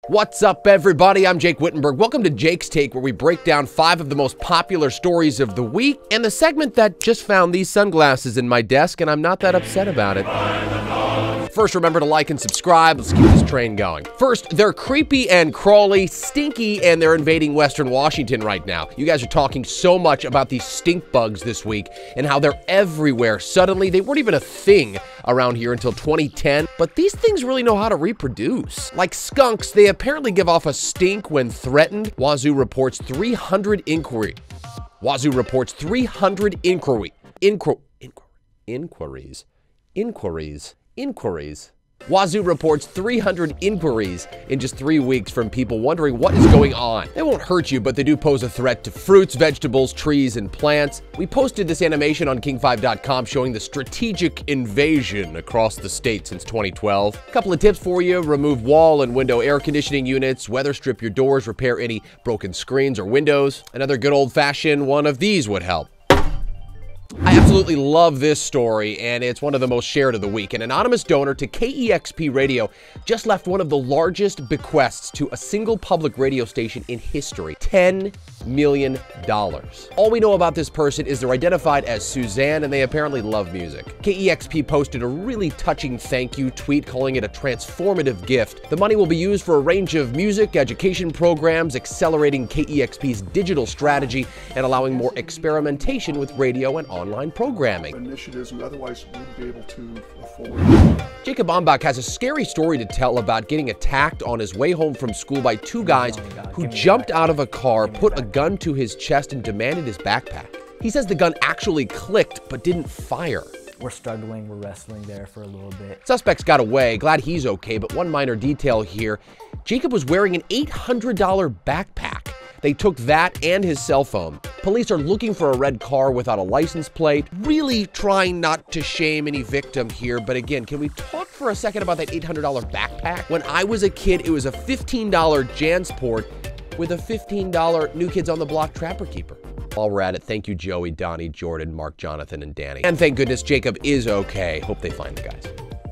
What's up, everybody? I'm Jake Wittenberg. Welcome to Jake's Take, where we break down 5 of the most popular stories of the week, and the segment that just found these sunglasses in my desk, and I'm not that upset about it. First, remember to like and subscribe. Let's keep this train going. First, they're creepy and crawly, stinky, and they're invading Western Washington right now. You guys are talking so much about these stink bugs this week and how they're everywhere. Suddenly, they weren't even a thing around here until 2010, but these things really know how to reproduce. Like skunks, they apparently give off a stink when threatened. Wazoo reports 300 inquiries. Wazoo reports 300 inquiries in just 3 weeks from people wondering what is going on. They won't hurt you, but they do pose a threat to fruits, vegetables, trees, and plants. We posted this animation on king5.com showing the strategic invasion across the state since 2012. A couple of tips for you: remove wall and window air conditioning units, weather strip your doors, repair any broken screens or windows. Another good old-fashioned one of these would help. I absolutely love this story, and it's one of the most shared of the week. An anonymous donor to KEXP radio just left one of the largest bequests to a single public radio station in history: $10 million. All we know about this person is they're identified as Suzanne, and they apparently love music. KEXP posted a really touching thank you tweet calling it a transformative gift. The money will be used for a range of music education programs, accelerating KEXP's digital strategy and allowing more experimentation with radio and online programming. Initiatives we otherwise wouldn't be able to afford. Jacob Ombach has a scary story to tell about getting attacked on his way home from school by 2 guys who jumped out of a car, put a gun to his chest, and demanded his backpack. He says the gun actually clicked but didn't fire. We're struggling, we're wrestling there for a little bit. Suspects got away, glad he's okay, but one minor detail here: Jacob was wearing an $800 backpack. They took that and his cell phone. Police are looking for a red car without a license plate. Really trying not to shame any victim here, but again, can we talk for a second about that $800 backpack? When I was a kid, it was a $15 Jansport with a $15 New Kids on the Block Trapper Keeper. While we're at it, thank you Joey, Donnie, Jordan, Mark, Jonathan, and Danny. And thank goodness Jacob is okay. Hope they find the guys.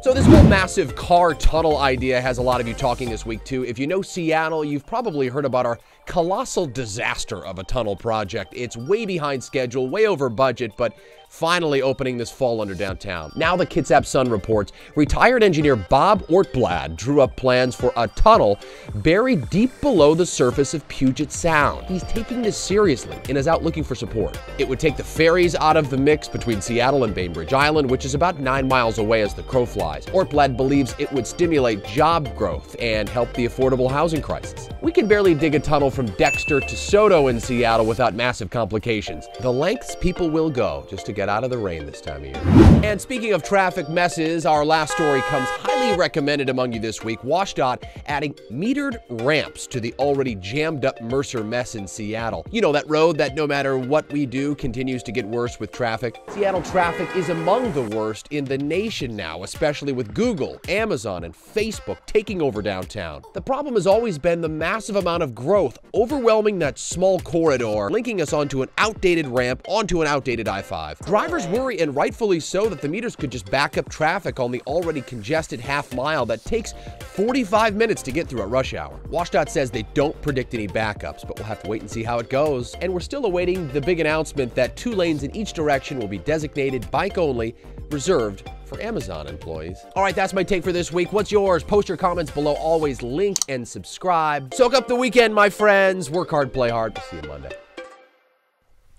So this whole massive car tunnel idea has a lot of you talking this week too. If you know Seattle, you've probably heard about our colossal disaster of a tunnel project. It's way behind schedule, way over budget, but finally opening this fall under downtown. Now the Kitsap Sun reports retired engineer Bob Ortblad drew up plans for a tunnel buried deep below the surface of Puget Sound. He's taking this seriously and is out looking for support. It would take the ferries out of the mix between Seattle and Bainbridge Island, which is about 9 miles away as the crow flies. Ortblad believes it would stimulate job growth and help the affordable housing crisis. We can barely dig a tunnel from Dexter to Soto in Seattle without massive complications. The lengths people will go just to get out of the rain this time of year. And speaking of traffic messes, our last story comes highly recommended among you this week. WashDOT adding metered ramps to the already jammed up Mercer mess in Seattle. You know, that road that no matter what we do continues to get worse with traffic. Seattle traffic is among the worst in the nation now, especially with Google, Amazon, and Facebook taking over downtown. The problem has always been the massive amount of growth overwhelming that small corridor, linking us onto an outdated ramp onto an outdated I-5. Drivers worry, and rightfully so, that the meters could just back up traffic on the already congested half-mile that takes 45 minutes to get through at rush hour. WashDOT says they don't predict any backups, but we'll have to wait and see how it goes. And we're still awaiting the big announcement that 2 lanes in each direction will be designated bike-only, reserved for Amazon employees. All right, that's my take for this week. What's yours? Post your comments below. Always link and subscribe. Soak up the weekend, my friends. Work hard, play hard. See you Monday.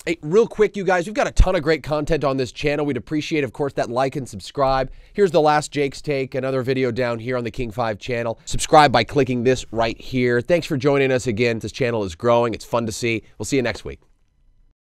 Hey, real quick, you guys, we've got a ton of great content on this channel. We'd appreciate, of course, that like and subscribe. Here's the last Jake's Take, another video down here on the King 5 channel. Subscribe by clicking this right here. Thanks for joining us again. This channel is growing. It's fun to see. We'll see you next week.